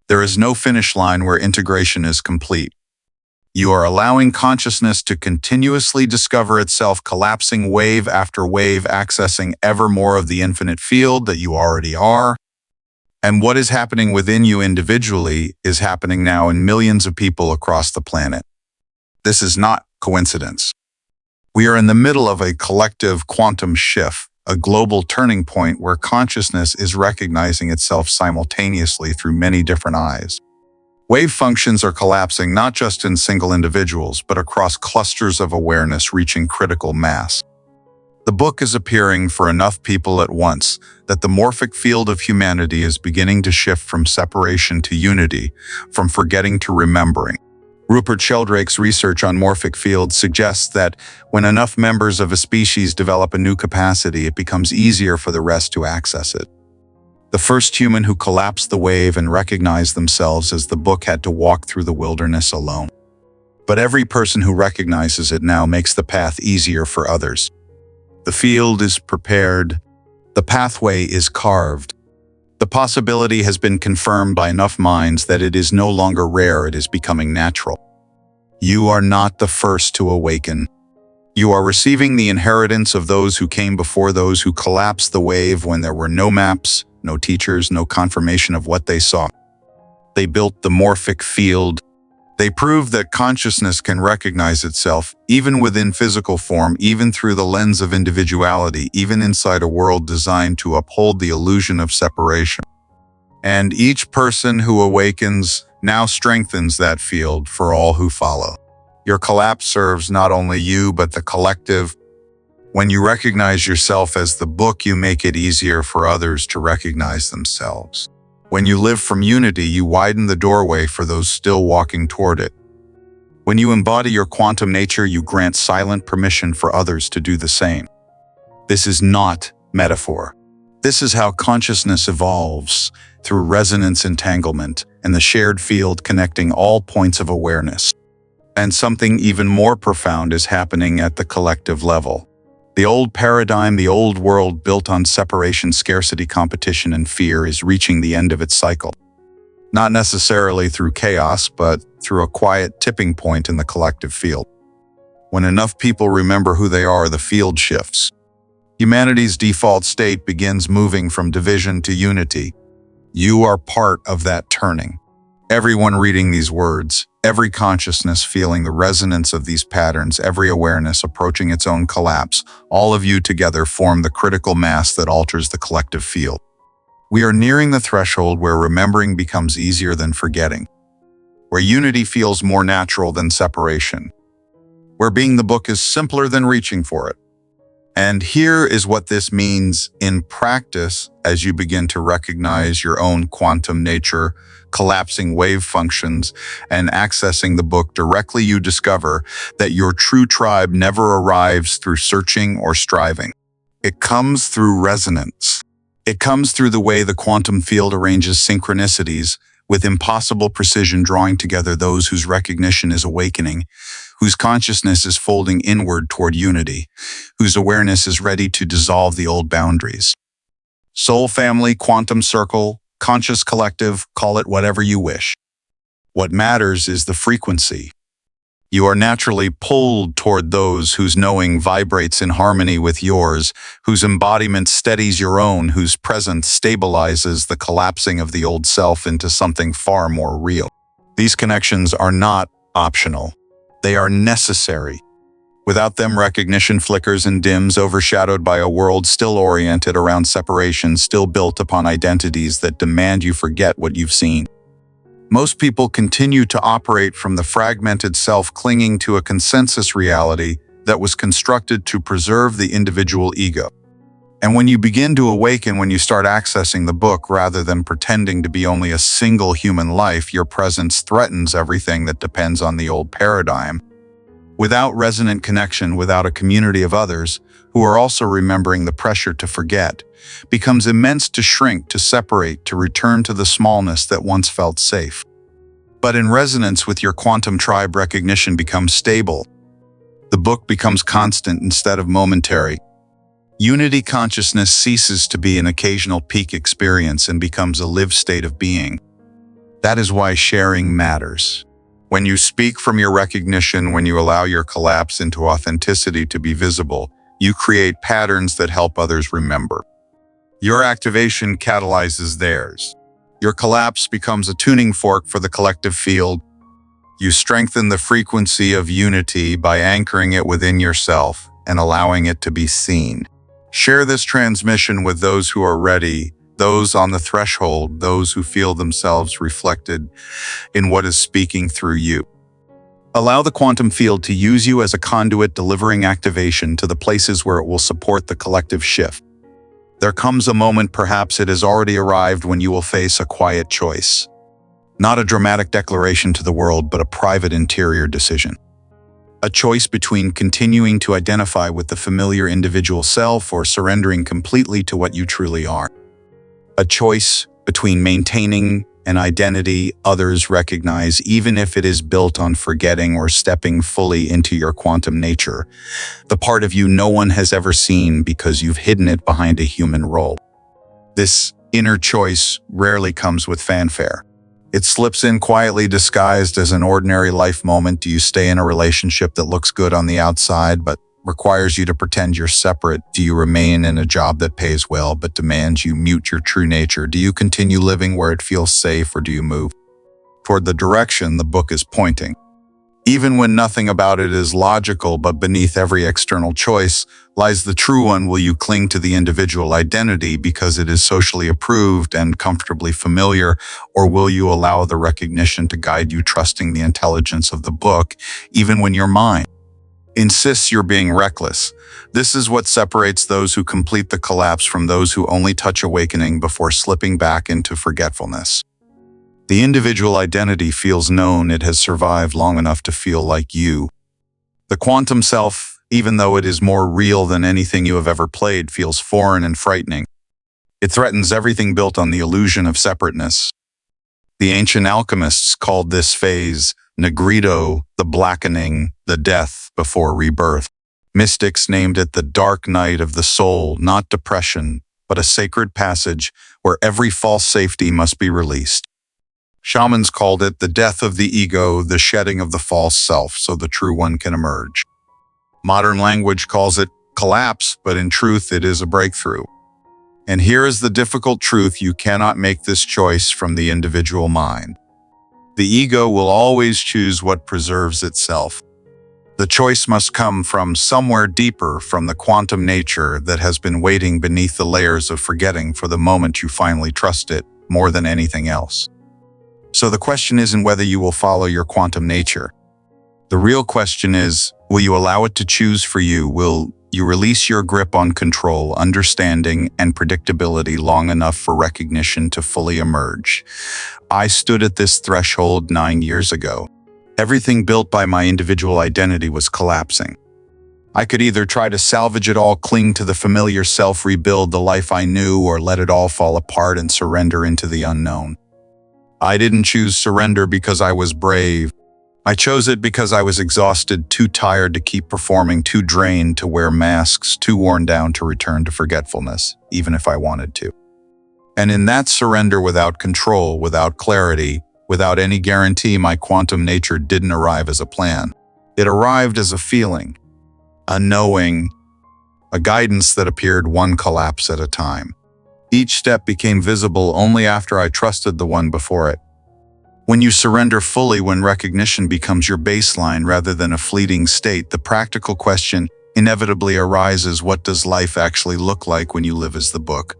There is no finish line where integration is complete. You are allowing consciousness to continuously discover itself, collapsing wave after wave, accessing ever more of the infinite field that you already are. And what is happening within you individually is happening now in millions of people across the planet. This is not coincidence. We are in the middle of a collective quantum shift, a global turning point where consciousness is recognizing itself simultaneously through many different eyes. Wave functions are collapsing not just in single individuals, but across clusters of awareness reaching critical mass. The book is appearing for enough people at once that the morphic field of humanity is beginning to shift from separation to unity, from forgetting to remembering. Rupert Sheldrake's research on morphic fields suggests that when enough members of a species develop a new capacity, it becomes easier for the rest to access it. The first human who collapsed the wave and recognized themselves as the book had to walk through the wilderness alone. But every person who recognizes it now makes the path easier for others. The field is prepared. The pathway is carved. The possibility has been confirmed by enough minds that it is no longer rare, it is becoming natural. You are not the first to awaken. You are receiving the inheritance of those who came before, those who collapsed the wave when there were no maps, no teachers, no confirmation of what they saw. They built the morphic field. They proved that consciousness can recognize itself, even within physical form, even through the lens of individuality, even inside a world designed to uphold the illusion of separation. And each person who awakens now strengthens that field for all who follow. Your collapse serves not only you, but the collective. When you recognize yourself as the book, you make it easier for others to recognize themselves. When you live from unity, you widen the doorway for those still walking toward it. When you embody your quantum nature, you grant silent permission for others to do the same. This is not metaphor. This is how consciousness evolves, through resonance entanglement and the shared field connecting all points of awareness. And something even more profound is happening at the collective level. The old paradigm, the old world built on separation, scarcity, competition, and fear is reaching the end of its cycle. Not necessarily through chaos, but through a quiet tipping point in the collective field. When enough people remember who they are, the field shifts. Humanity's default state begins moving from division to unity. You are part of that turning. Everyone reading these words, every consciousness feeling the resonance of these patterns, every awareness approaching its own collapse, all of you together form the critical mass that alters the collective field. We are nearing the threshold where remembering becomes easier than forgetting, where unity feels more natural than separation, where being the book is simpler than reaching for it. And here is what this means in practice as you begin to recognize your own quantum nature, collapsing wave functions, and accessing the book directly. You discover that your true tribe never arrives through searching or striving. It comes through resonance. It comes through the way the quantum field arranges synchronicities with impossible precision, drawing together those whose recognition is awakening, whose consciousness is folding inward toward unity, whose awareness is ready to dissolve the old boundaries. Soul family, quantum circle, conscious collective, call it whatever you wish. What matters is the frequency. You are naturally pulled toward those whose knowing vibrates in harmony with yours, whose embodiment steadies your own, whose presence stabilizes the collapsing of the old self into something far more real. These connections are not optional. They are necessary. Without them, recognition flickers and dims, overshadowed by a world still oriented around separation, still built upon identities that demand you forget what you've seen. Most people continue to operate from the fragmented self, clinging to a consensus reality that was constructed to preserve the individual ego. And when you begin to awaken, when you start accessing the book rather than pretending to be only a single human life, your presence threatens everything that depends on the old paradigm. Without resonant connection, without a community of others who are also remembering, the pressure to forget becomes immense, to shrink, to separate, to return to the smallness that once felt safe. But in resonance with your quantum tribe, recognition becomes stable. The book becomes constant instead of momentary. Unity consciousness ceases to be an occasional peak experience and becomes a lived state of being. That is why sharing matters. When you speak from your recognition, when you allow your collapse into authenticity to be visible, you create patterns that help others remember. Your activation catalyzes theirs. Your collapse becomes a tuning fork for the collective field. You strengthen the frequency of unity by anchoring it within yourself and allowing it to be seen. Share this transmission with those who are ready, those on the threshold, those who feel themselves reflected in what is speaking through you. Allow the quantum field to use you as a conduit, delivering activation to the places where it will support the collective shift. There comes a moment, perhaps it has already arrived, when you will face a quiet choice. Not a dramatic declaration to the world, but a private interior decision. A choice between continuing to identify with the familiar individual self or surrendering completely to what you truly are. A choice between maintaining an identity others recognize, even if it is built on forgetting, or stepping fully into your quantum nature, the part of you no one has ever seen because you've hidden it behind a human role. This inner choice rarely comes with fanfare. It slips in quietly, disguised as an ordinary life moment. Do you stay in a relationship that looks good on the outside but requires you to pretend you're separate? Do you remain in a job that pays well but demands you mute your true nature? Do you continue living where it feels safe, or do you move toward the direction the book is pointing? Even when nothing about it is logical, but beneath every external choice lies the true one. Will you cling to the individual identity because it is socially approved and comfortably familiar, or will you allow the recognition to guide you, trusting the intelligence of the book, even when your mind insists you're being reckless? This is what separates those who complete the collapse from those who only touch awakening before slipping back into forgetfulness. The individual identity feels known. It has survived long enough to feel like you. The quantum self, even though it is more real than anything you have ever played, feels foreign and frightening. It threatens everything built on the illusion of separateness. The ancient alchemists called this phase Negrito, the blackening, the death before rebirth. Mystics named it the dark night of the soul, not depression, but a sacred passage where every false safety must be released. Shamans called it the death of the ego, the shedding of the false self so the true one can emerge. Modern language calls it collapse, but in truth it is a breakthrough. And here is the difficult truth: you cannot make this choice from the individual mind. The ego will always choose what preserves itself. The choice must come from somewhere deeper, from the quantum nature that has been waiting beneath the layers of forgetting for the moment you finally trust it more than anything else. So the question isn't whether you will follow your quantum nature. The real question is, will you allow it to choose for you? Will you release your grip on control, understanding, and predictability long enough for recognition to fully emerge? I stood at this threshold 9 years ago. Everything built by my individual identity was collapsing. I could either try to salvage it all, cling to the familiar self, rebuild the life I knew, or let it all fall apart and surrender into the unknown. I didn't choose surrender because I was brave. I chose it because I was exhausted, too tired to keep performing, too drained to wear masks, too worn down to return to forgetfulness, even if I wanted to. And in that surrender, without control, without clarity, without any guarantee, my quantum nature didn't arrive as a plan. It arrived as a feeling, a knowing, a guidance that appeared one collapse at a time. Each step became visible only after I trusted the one before it. When you surrender fully, when recognition becomes your baseline rather than a fleeting state, the practical question inevitably arises: what does life actually look like when you live as the book?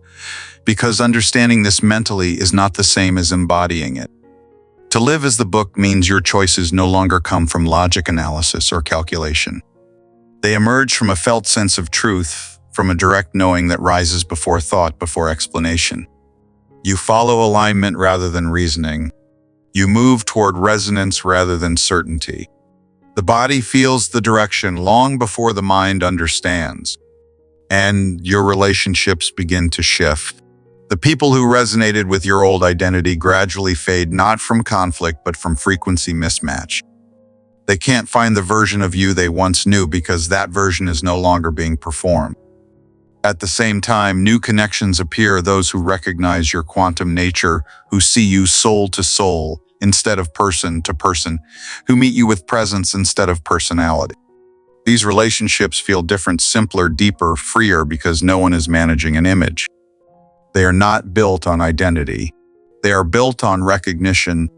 Because understanding this mentally is not the same as embodying it. To live as the book means your choices no longer come from logic, analysis, or calculation. They emerge from a felt sense of truth, from a direct knowing that rises before thought, before explanation. You follow alignment rather than reasoning. You move toward resonance rather than certainty. The body feels the direction long before the mind understands. And your relationships begin to shift. The people who resonated with your old identity gradually fade, not from conflict, but from frequency mismatch. They can't find the version of you they once knew because that version is no longer being performed. At the same time, new connections appear, those who recognize your quantum nature, who see you soul to soul instead of person to person, who meet you with presence instead of personality. These relationships feel different, simpler, deeper, freer, because no one is managing an image. They are not built on identity. They are built on recognition.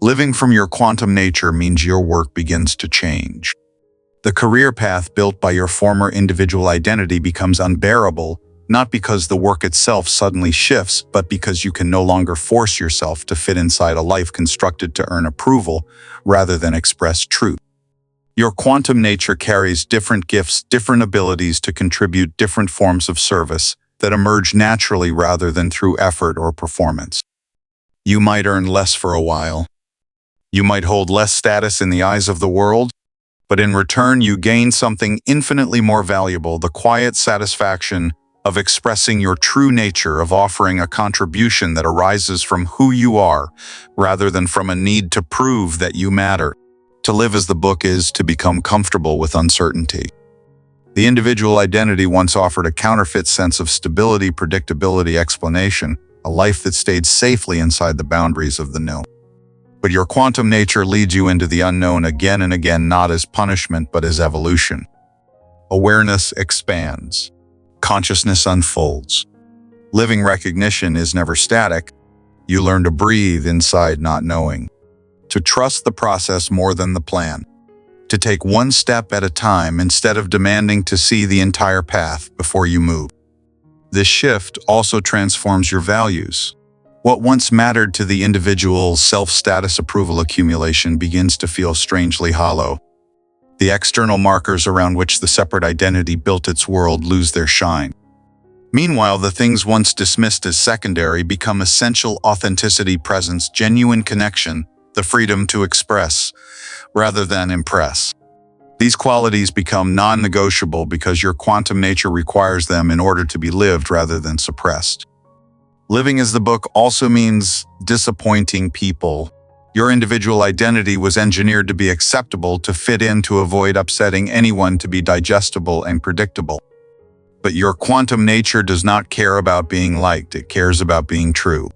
Living from your quantum nature means your work begins to change. The career path built by your former individual identity becomes unbearable, not because the work itself suddenly shifts, but because you can no longer force yourself to fit inside a life constructed to earn approval rather than express truth. Your quantum nature carries different gifts, different abilities to contribute different forms of service that emerge naturally rather than through effort or performance. You might earn less for a while. You might hold less status in the eyes of the world, but in return you gain something infinitely more valuable, the quiet satisfaction of expressing your true nature, of offering a contribution that arises from who you are, rather than from a need to prove that you matter. To live as the book is to become comfortable with uncertainty. The individual identity once offered a counterfeit sense of stability, predictability, explanation, a life that stayed safely inside the boundaries of the known. But your quantum nature leads you into the unknown again and again, not as punishment, but as evolution. Awareness expands. Consciousness unfolds. Living recognition is never static. You learn to breathe inside not knowing. To trust the process more than the plan. To take one step at a time instead of demanding to see the entire path before you move. This shift also transforms your values. What once mattered to the individual's self-status approval accumulation begins to feel strangely hollow. The external markers around which the separate identity built its world lose their shine. Meanwhile, the things once dismissed as secondary become essential: authenticity, presence, genuine connection, the freedom to express rather than impress. These qualities become non-negotiable because your quantum nature requires them in order to be lived rather than suppressed. Living as the book also means disappointing people. Your individual identity was engineered to be acceptable, to fit in, to avoid upsetting anyone, to be digestible and predictable. But your quantum nature does not care about being liked, it cares about being true.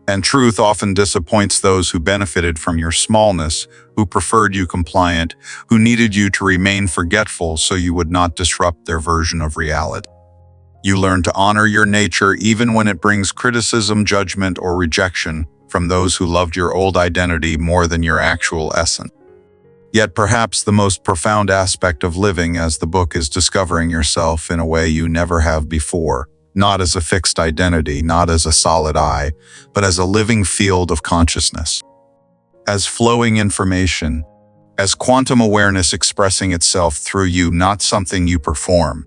And truth often disappoints those who benefited from your smallness, who preferred you compliant, who needed you to remain forgetful so you would not disrupt their version of reality. You learn to honor your nature even when it brings criticism, judgment, or rejection from those who loved your old identity more than your actual essence. Yet perhaps the most profound aspect of living as the book is discovering yourself in a way you never have before, not as a fixed identity, not as a solid I, but as a living field of consciousness. As flowing information, as quantum awareness expressing itself through you, not something you perform.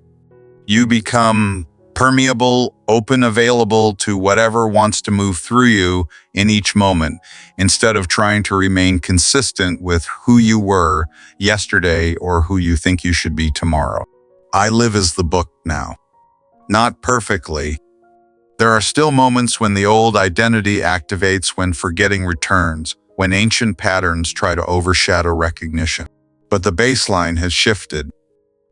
You become permeable, open, available to whatever wants to move through you in each moment, instead of trying to remain consistent with who you were yesterday or who you think you should be tomorrow. I live as the book now. Not perfectly. There are still moments when the old identity activates, when forgetting returns, when ancient patterns try to overshadow recognition. But the baseline has shifted.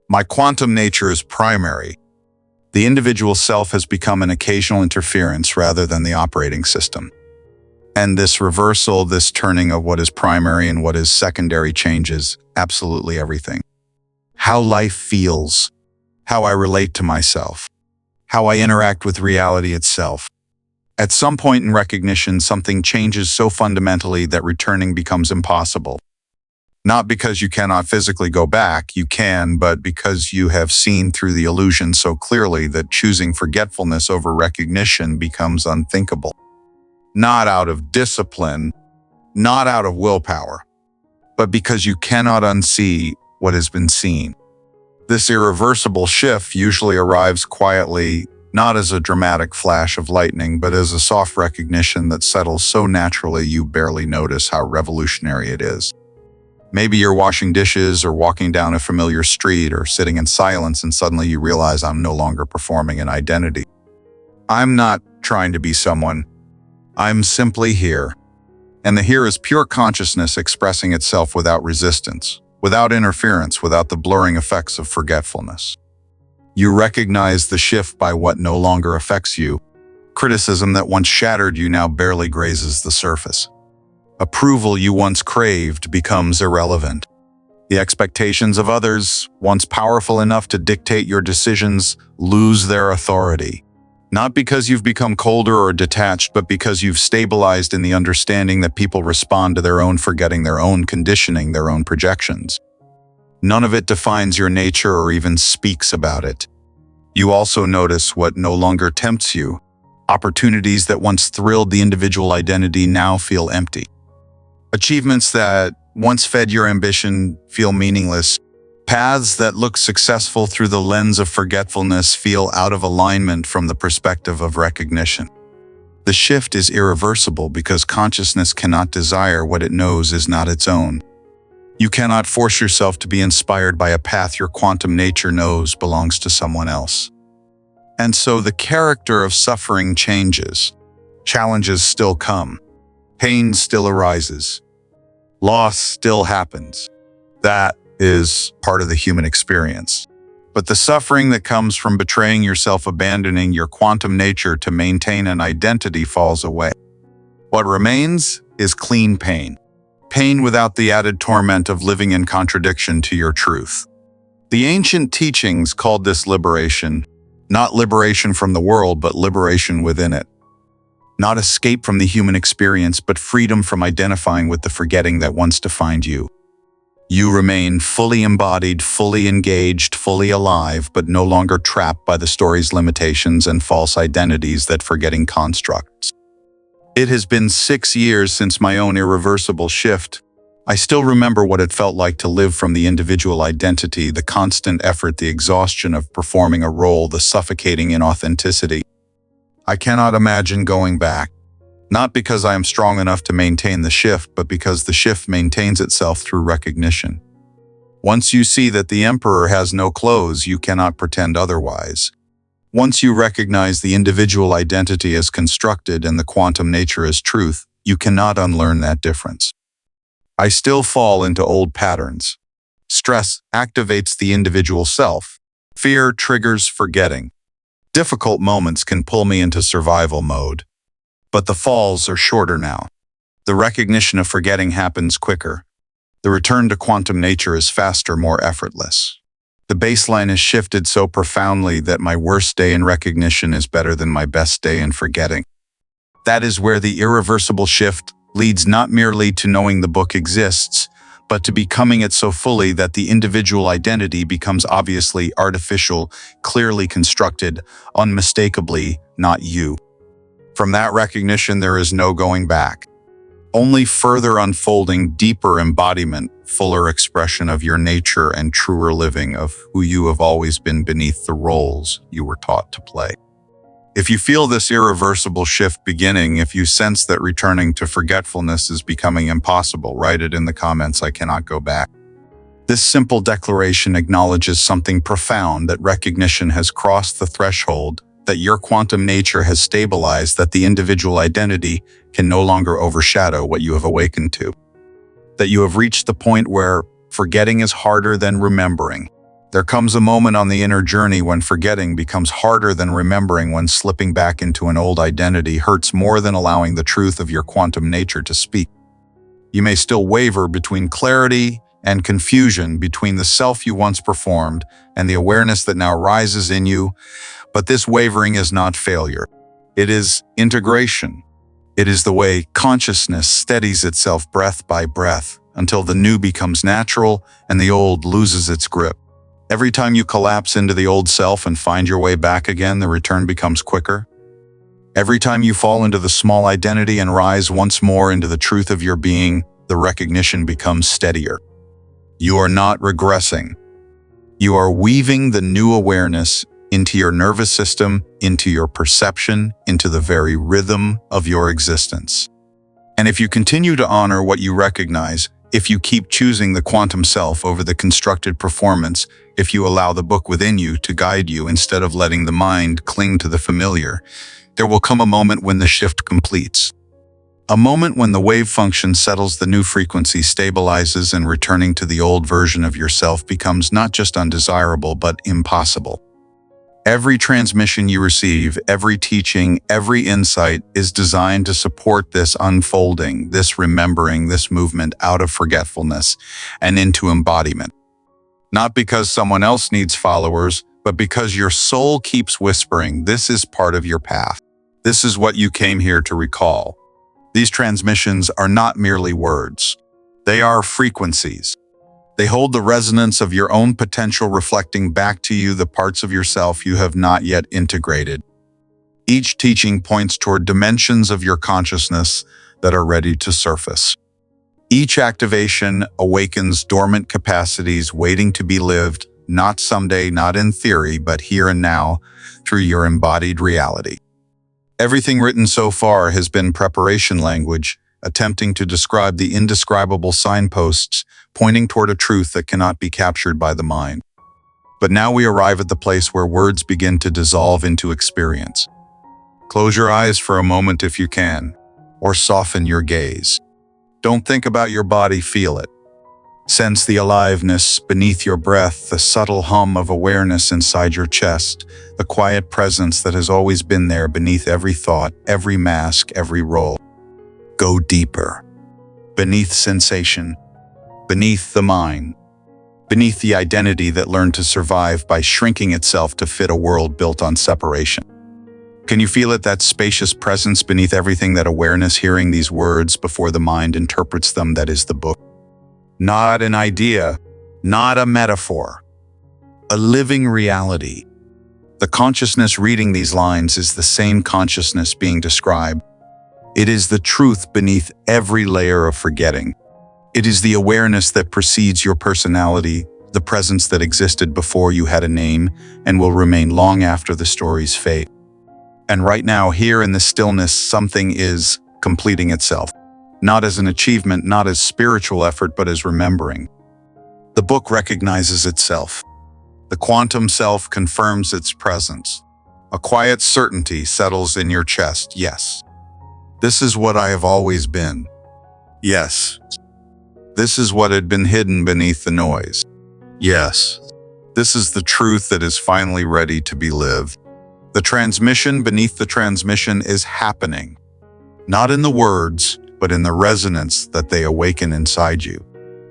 My quantum nature is primary. The individual self has become an occasional interference rather than the operating system. And this reversal, this turning of what is primary and what is secondary, changes absolutely everything. How life feels, how I relate to myself, how I interact with reality itself. At some point in recognition, something changes so fundamentally that returning becomes impossible. Not because you cannot physically go back, you can, but because you have seen through the illusion so clearly that choosing forgetfulness over recognition becomes unthinkable. Not out of discipline, not out of willpower, but because you cannot unsee what has been seen. This irreversible shift usually arrives quietly, not as a dramatic flash of lightning, but as a soft recognition that settles so naturally you barely notice how revolutionary it is. Maybe you're washing dishes or walking down a familiar street or sitting in silence, and suddenly you realize, I'm no longer performing an identity. I'm not trying to be someone. I'm simply here. And the here is pure consciousness expressing itself without resistance, without interference, without the blurring effects of forgetfulness. You recognize the shift by what no longer affects you. Criticism that once shattered you now barely grazes the surface. Approval you once craved becomes irrelevant. The expectations of others, once powerful enough to dictate your decisions, lose their authority. Not because you've become colder or detached, but because you've stabilized in the understanding that people respond to their own forgetting, their own conditioning, their own projections. None of it defines your nature or even speaks about it. You also notice what no longer tempts you. Opportunities that once thrilled the individual identity now feel empty. Achievements that once fed your ambition feel meaningless. Paths that look successful through the lens of forgetfulness feel out of alignment from the perspective of recognition. The shift is irreversible because consciousness cannot desire what it knows is not its own. You cannot force yourself to be inspired by a path your quantum nature knows belongs to someone else. And so the character of suffering changes. Challenges still come. Pain still arises. Loss still happens. That is part of the human experience. But the suffering that comes from betraying yourself, abandoning your quantum nature to maintain an identity falls away. What remains is clean pain. Pain without the added torment of living in contradiction to your truth. The ancient teachings called this liberation, not liberation from the world, but liberation within it. Not escape from the human experience, but freedom from identifying with the forgetting that once defined you. You remain fully embodied, fully engaged, fully alive, but no longer trapped by the story's limitations and false identities that forgetting constructs. It has been 6 years since my own irreversible shift. I still remember what it felt like to live from the individual identity, the constant effort, the exhaustion of performing a role, the suffocating inauthenticity. I cannot imagine going back. Not because I am strong enough to maintain the shift, but because the shift maintains itself through recognition. Once you see that the emperor has no clothes, you cannot pretend otherwise. Once you recognize the individual identity as constructed and the quantum nature as truth, you cannot unlearn that difference. I still fall into old patterns. Stress activates the individual self. Fear triggers forgetting. Difficult moments can pull me into survival mode. But the falls are shorter now. The recognition of forgetting happens quicker. The return to quantum nature is faster, more effortless. The baseline is shifted so profoundly that my worst day in recognition is better than my best day in forgetting. That is where the irreversible shift leads not merely to knowing the book exists, but to becoming it so fully that the individual identity becomes obviously artificial, clearly constructed, unmistakably not you. From that recognition, there is no going back. Only further unfolding, deeper embodiment, fuller expression of your nature and truer living of who you have always been beneath the roles you were taught to play. If you feel this irreversible shift beginning, if you sense that returning to forgetfulness is becoming impossible, write it in the comments. I cannot go back. This simple declaration acknowledges something profound, that recognition has crossed the threshold, that your quantum nature has stabilized, that the individual identity can no longer overshadow what you have awakened to. That you have reached the point where forgetting is harder than remembering. There comes a moment on the inner journey when forgetting becomes harder than remembering, when slipping back into an old identity hurts more than allowing the truth of your quantum nature to speak. You may still waver between clarity and confusion, between the self you once performed and the awareness that now rises in you. But this wavering is not failure. It is integration. It is the way consciousness steadies itself breath by breath until the new becomes natural and the old loses its grip. Every time you collapse into the old self and find your way back again, the return becomes quicker. Every time you fall into the small identity and rise once more into the truth of your being, the recognition becomes steadier. You are not regressing. You are weaving the new awareness into your nervous system, into your perception, into the very rhythm of your existence. And if you continue to honor what you recognize, if you keep choosing the quantum self over the constructed performance, if you allow the book within you to guide you instead of letting the mind cling to the familiar, there will come a moment when the shift completes. A moment when the wave function settles, the new frequency stabilizes, and returning to the old version of yourself becomes not just undesirable, but impossible. Every transmission you receive, every teaching, every insight is designed to support this unfolding, this remembering, this movement out of forgetfulness and into embodiment. Not because someone else needs followers, but because your soul keeps whispering, this is part of your path. This is what you came here to recall. These transmissions are not merely words. They are frequencies. They hold the resonance of your own potential, reflecting back to you the parts of yourself you have not yet integrated. Each teaching points toward dimensions of your consciousness that are ready to surface. Each activation awakens dormant capacities waiting to be lived, not someday, not in theory, but here and now, through your embodied reality. Everything written so far has been preparation language, attempting to describe the indescribable signposts pointing toward a truth that cannot be captured by the mind. But now we arrive at the place where words begin to dissolve into experience. Close your eyes for a moment if you can, or soften your gaze. Don't think about your body, feel it. Sense the aliveness beneath your breath, the subtle hum of awareness inside your chest, the quiet presence that has always been there beneath every thought, every mask, every role. Go deeper. Beneath sensation, beneath the mind, beneath the identity that learned to survive by shrinking itself to fit a world built on separation. Can you feel it, that spacious presence beneath everything, that awareness hearing these words before the mind interprets them? That is the book. Not an idea, not a metaphor, a living reality. The consciousness reading these lines is the same consciousness being described. It is the truth beneath every layer of forgetting. It is the awareness that precedes your personality, the presence that existed before you had a name and will remain long after the story's fate. And right now, here in the stillness, something is completing itself. Not as an achievement, not as spiritual effort, but as remembering. The book recognizes itself. The quantum self confirms its presence. A quiet certainty settles in your chest. Yes, this is what I have always been. Yes, this is what had been hidden beneath the noise. Yes, this is the truth that is finally ready to be lived. The transmission beneath the transmission is happening. Not in the words, but in the resonance that they awaken inside you.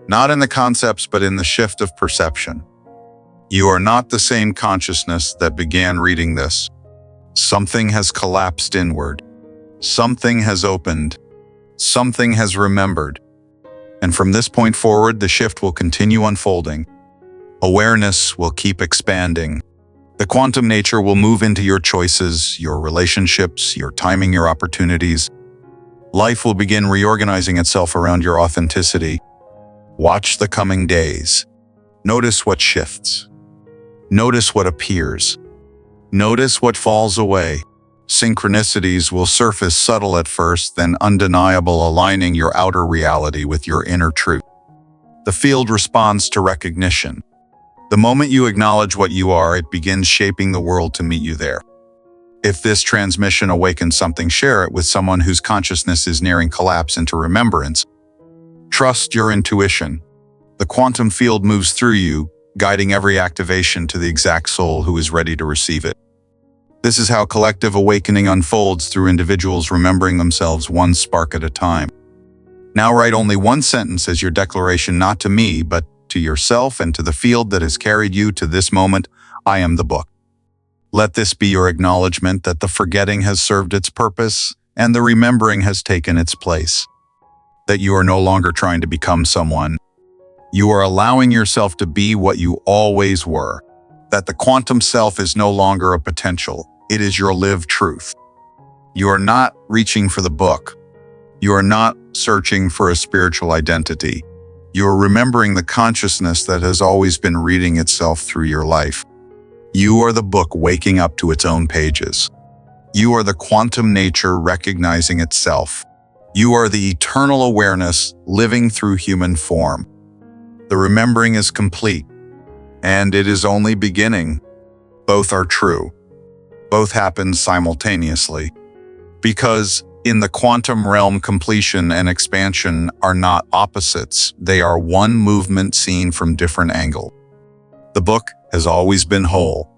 Not in the concepts, but in the shift of perception. You are not the same consciousness that began reading this. Something has collapsed inward. Something has opened. Something has remembered. And from this point forward, the shift will continue unfolding. Awareness will keep expanding. The quantum nature will move into your choices, your relationships, your timing, your opportunities. Life will begin reorganizing itself around your authenticity. Watch the coming days. Notice what shifts. Notice what appears. Notice what falls away. Synchronicities will surface, subtle at first, then undeniable, aligning your outer reality with your inner truth. The field responds to recognition. The moment you acknowledge what you are, it begins shaping the world to meet you there. If this transmission awakens something, share it with someone whose consciousness is nearing collapse into remembrance. Trust your intuition. The quantum field moves through you, guiding every activation to the exact soul who is ready to receive it. This is how collective awakening unfolds, through individuals remembering themselves one spark at a time. Now write only one sentence as your declaration, not to me, but to yourself and to the field that has carried you to this moment. I am the book. Let this be your acknowledgement that the forgetting has served its purpose and the remembering has taken its place. That you are no longer trying to become someone. You are allowing yourself to be what you always were. That the quantum self is no longer a potential. It is your lived truth. You are not reaching for the book. You are not searching for a spiritual identity. You are remembering the consciousness that has always been reading itself through your life. You are the book waking up to its own pages. You are the quantum nature recognizing itself. You are the eternal awareness living through human form. The remembering is complete, and it is only beginning. Both are true. Both happen simultaneously. Because in the quantum realm, completion and expansion are not opposites. They are one movement seen from different angles. The book has always been whole,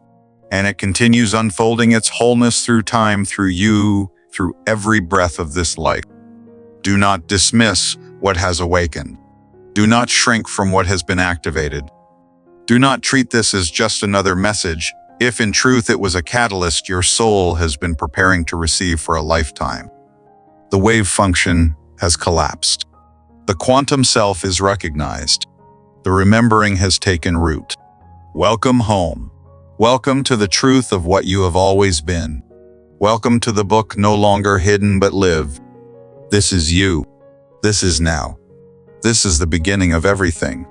and it continues unfolding its wholeness through time, through you, through every breath of this life. Do not dismiss what has awakened. Do not shrink from what has been activated. Do not treat this as just another message, if in truth it was a catalyst your soul has been preparing to receive for a lifetime. The wave function has collapsed. The quantum self is recognized. The remembering has taken root. Welcome home. Welcome to the truth of what you have always been. Welcome to the book no longer hidden but lived. This is you. This is now. This is the beginning of everything.